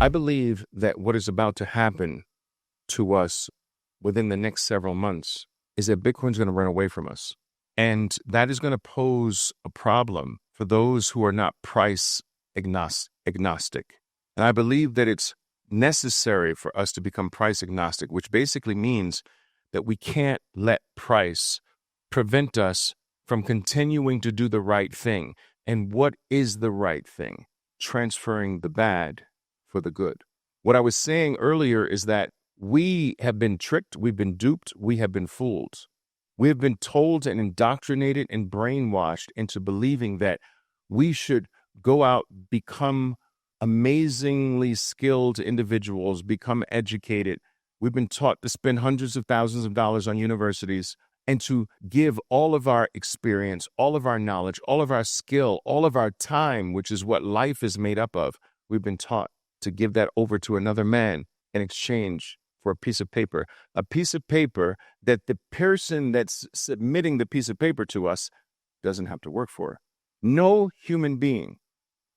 I believe that what is about to happen to us within the next several months is that Bitcoin's going to run away from us. And that is going to pose a problem for those who are not price agnostic. And I believe that it's necessary for us to become price agnostic, which basically means that we can't let price prevent us from continuing to do the right thing. And what is the right thing? Transferring the bad for the good. What I was saying earlier is that we have been tricked, we've been duped, we have been fooled. We have been told and indoctrinated and brainwashed into believing that we should go out, become amazingly skilled individuals, become educated. We've been taught to spend hundreds of thousands of dollars on universities and to give all of our experience, all of our knowledge, all of our skill, all of our time, which is what life is made up of. We've been taught to give that over to another man in exchange for a piece of paper that the person that's submitting the piece of paper to us doesn't have to work for. No human being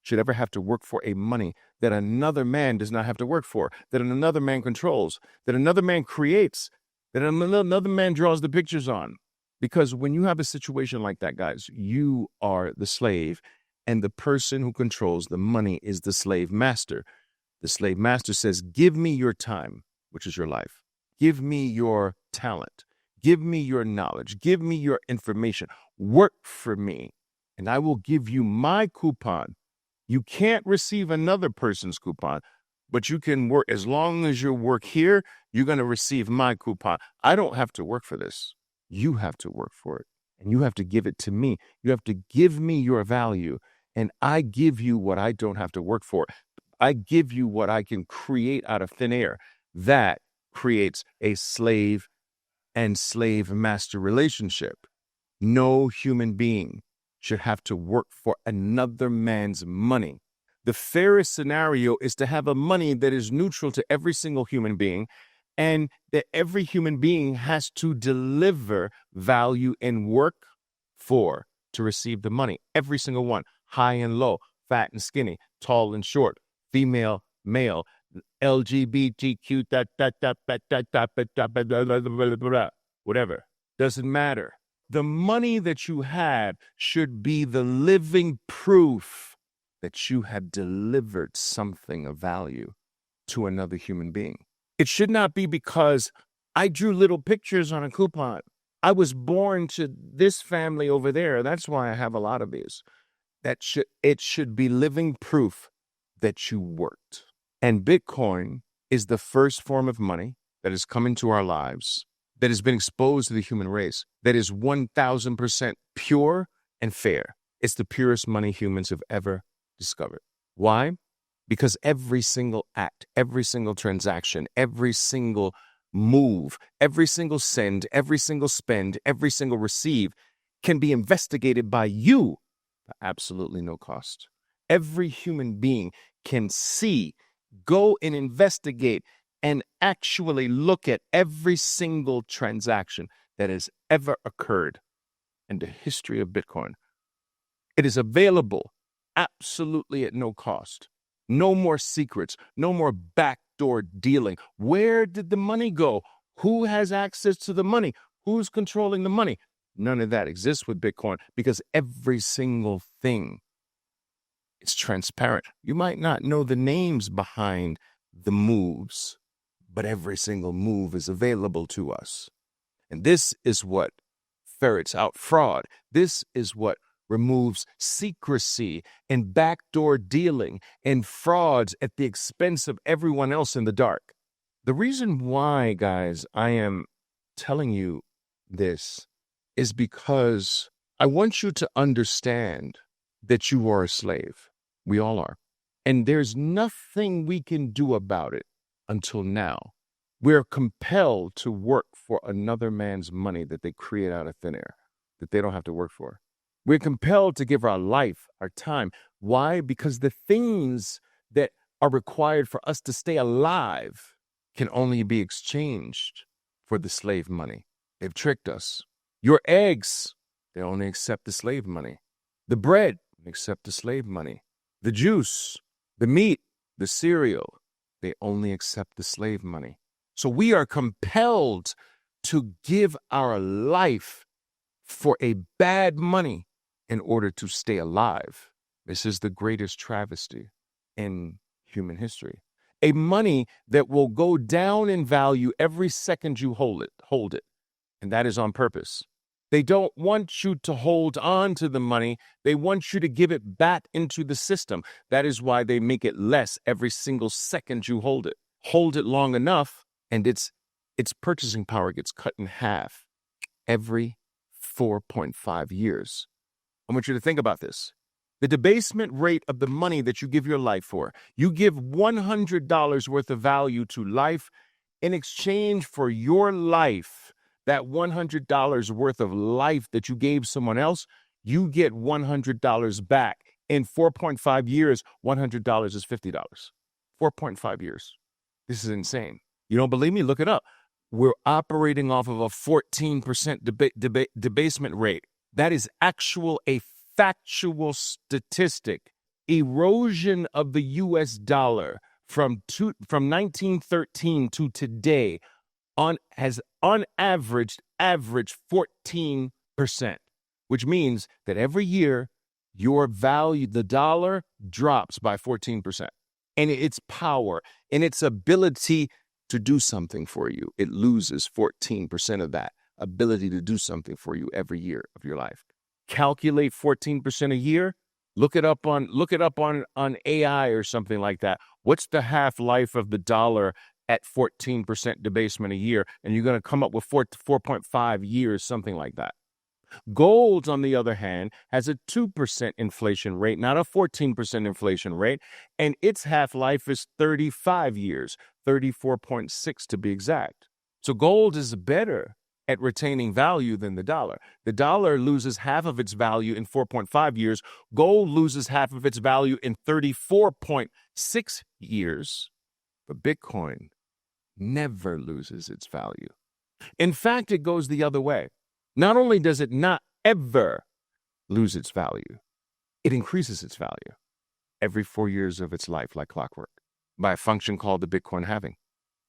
should ever have to work for a money that another man does not have to work for, that another man controls, that another man creates, that another man draws the pictures on. Because when you have a situation like that, guys, you are the slave, and the person who controls the money is the slave master. The slave master says, give me your time, which is your life. Give me your talent. Give me your knowledge. Give me your information. Work for me, and I will give you my coupon. You can't receive another person's coupon, but you can work. As long as you work here, you're going to receive my coupon. I don't have to work for this. You have to work for it, and you have to give it to me. You have to give me your value, and I give you what I don't have to work for. I give you what I can create out of thin air. That creates a slave and slave master relationship. No human being should have to work for another man's money. The fairest scenario is to have a money that is neutral to every single human being, and that every human being has to deliver value and work for to receive the money. Every single one, high and low, fat and skinny, tall and short, female, male, LGBTQ, whatever. Doesn't matter. The money that you have should be the living proof that you have delivered something of value to another human being. It should not be because I drew little pictures on a coupon. I was born to this family over there. That's why I have a lot of these. It should be living proof that you worked. And Bitcoin is the first form of money that has come into our lives, that has been exposed to the human race, that is 1,000% pure and fair. It's the purest money humans have ever discovered. Why? Because every single act, every single transaction, every single move, every single send, every single spend, every single receive can be investigated by you at absolutely no cost. Every human being can see, go and investigate, and actually look at every single transaction that has ever occurred in the history of Bitcoin. It is available absolutely at no cost. No more secrets, no more backdoor dealing. Where did the money go? Who has access to the money? Who's controlling the money? None of that exists with Bitcoin because every single thing is transparent. You might not know the names behind the moves, but every single move is available to us. And this is what ferrets out fraud. This is what removes secrecy and backdoor dealing and frauds at the expense of everyone else in the dark. The reason why, guys, I am telling you this is because I want you to understand that you are a slave. We all are. And there's nothing we can do about it until now. We're compelled to work for another man's money that they create out of thin air, that they don't have to work for. We're compelled to give our life, our time. Why? Because the things that are required for us to stay alive can only be exchanged for the slave money. They've tricked us. Your eggs, they only accept the slave money. The bread, accept the slave money. The juice, the meat, the cereal, They only accept the slave money. So we are compelled to give our life for a bad money in order to stay alive. This is the greatest travesty in human history. A money that will go down in value every second you hold it. And that is on purpose. They don't want you to hold on to the money. They want you to give it back into the system. That is why they make it less every single second you hold it. Hold it long enough, and its purchasing power gets cut in half every 4.5 years. I want you to think about this. The debasement rate of the money that you give your life for, you give $100 worth of value to life in exchange for your life. That $100 worth of life that you gave someone else, you get $100 back. In 4.5 years, $100 is $50. 4.5 years. This is insane. You don't believe me? Look it up. We're operating off of a 14% debasement rate. That is a factual statistic. Erosion of the U.S. dollar from 1913 to today has on average 14%, which means that every year your value, the dollar, drops by 14%. And its power and its ability to do something for you, it loses 14% of that ability to do something for you every year of your life. Calculate 14% a year. Look it up on AI or something like that. What's the half-life of the dollar at 14% debasement a year? And you're going to come up with 4.5 years, something like that. Gold, on the other hand, has a 2% inflation rate, not a 14% inflation rate, and its half-life is 35 years, 34.6 to be exact. So gold is better at retaining value than the dollar. The dollar loses half of its value in 4.5 years. Gold loses half of its value in 34.6 years. But Bitcoin never loses its value. In fact, it goes the other way. Not only does it not ever lose its value, it increases its value every 4 years of its life like clockwork by a function called the Bitcoin halving.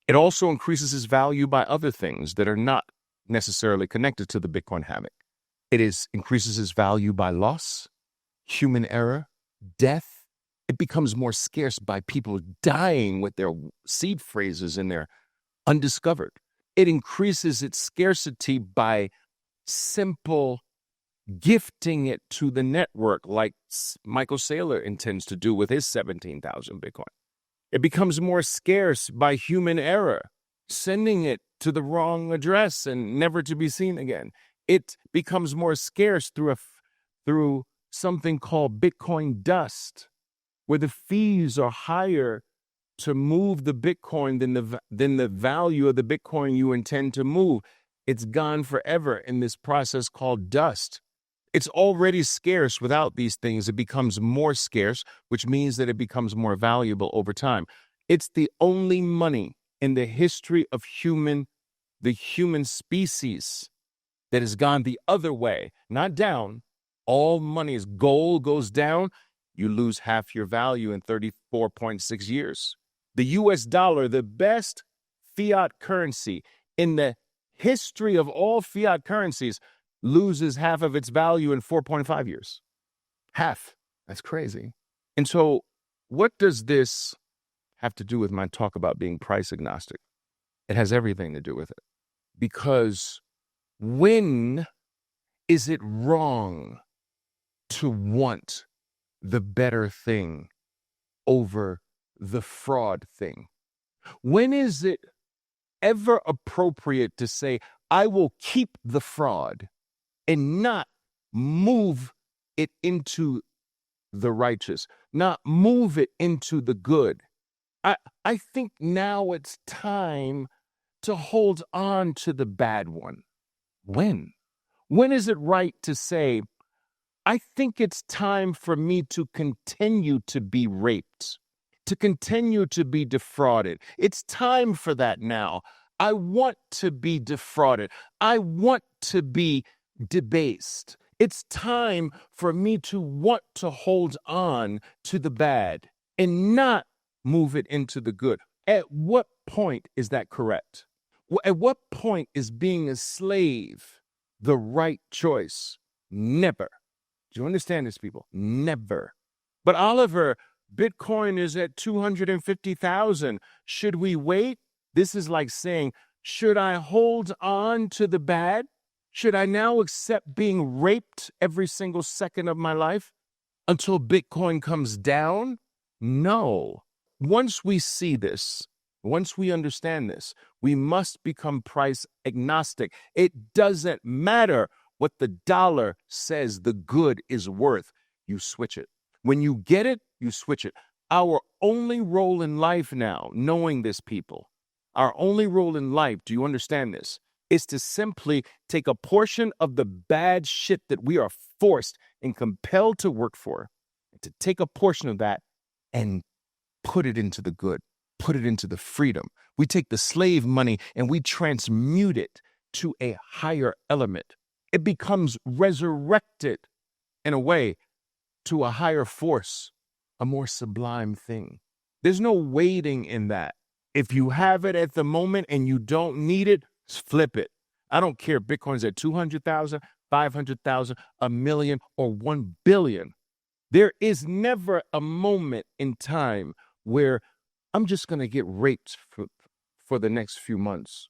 It also increases its value by other things that are not necessarily connected to the Bitcoin halving. It increases its value by loss, human error, death. It becomes more scarce by people dying with their seed phrases in there undiscovered. It increases its scarcity by simple gifting it to the network like Michael Saylor intends to do with his 17,000 Bitcoin. It becomes more scarce by human error, sending it to the wrong address and never to be seen again. It becomes more scarce through something called Bitcoin dust, where the fees are higher to move the Bitcoin than the value of the Bitcoin you intend to move. It's gone forever in this process called dust. It's already scarce without these things. It becomes more scarce, which means that it becomes more valuable over time. It's the only money in the history of the human species that has gone the other way, not down. All money is gold goes down, you lose half your value in 34.6 years. The U.S. dollar, the best fiat currency in the history of all fiat currencies, loses half of its value in 4.5 years. Half. That's crazy. And so what does this have to do with my talk about being price agnostic? It has everything to do with it. Because when is it wrong to want the better thing over the fraud thing? When is it ever appropriate to say, I will keep the fraud and not move it into the righteous, not move it into the good? I think now it's time to hold on to the bad one. When? When is it right to say, I think it's time for me to continue to be raped, to continue to be defrauded? It's time for that now. I want to be defrauded. I want to be debased. It's time for me to want to hold on to the bad and not move it into the good. At what point is that correct? At what point is being a slave the right choice? Never. Do you understand this, people? Never. But Oliver, Bitcoin is at 250,000. Should we wait? This is like saying, should I hold on to the bad? Should I now accept being raped every single second of my life until Bitcoin comes down? No. Once we see this, once we understand this, we must become price agnostic. It doesn't matter what the dollar says the good is worth. You switch it. When you get it, you switch it. Our only role in life now, knowing this, people, our only role in life, do you understand this, is to simply take a portion of the bad shit that we are forced and compelled to work for, and to take a portion of that and put it into the good, put it into the freedom. We take the slave money and we transmute it to a higher element. It becomes resurrected in a way to a higher force, a more sublime thing. There's no waiting in that. If you have it at the moment and you don't need it, flip it. I don't care if Bitcoin's at 200,000, 500,000, a million, or 1 billion. There is never a moment in time where I'm just going to get raped for the next few months.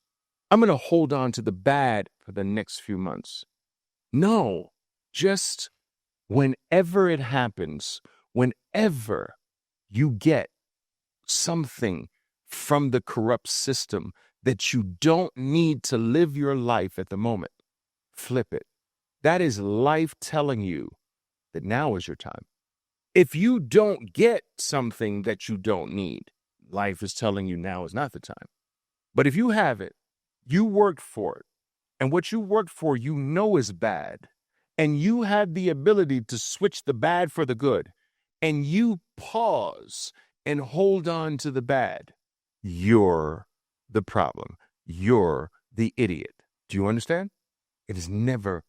I'm going to hold on to the bad for the next few months. No, just whenever it happens, whenever you get something from the corrupt system that you don't need to live your life at the moment, flip it. That is life telling you that now is your time. If you don't get something that you don't need, life is telling you now is not the time. But if you have it, you worked for it, and what you worked for you know is bad, and you have the ability to switch the bad for the good, and you pause and hold on to the bad, you're the problem. You're the idiot. Do you understand? It is never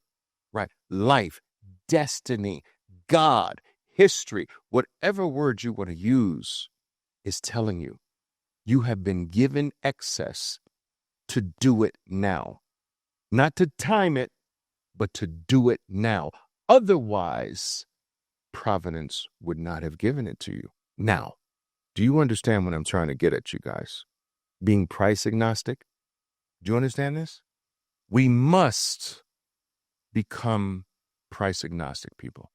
right. Life, destiny, God, history, whatever word you want to use, is telling you you have been given access to do it now. Not to time it, but to do it now. Otherwise, Providence would not have given it to you. Now, do you understand what I'm trying to get at, you guys? Being price agnostic? Do you understand this? We must become price agnostic, people.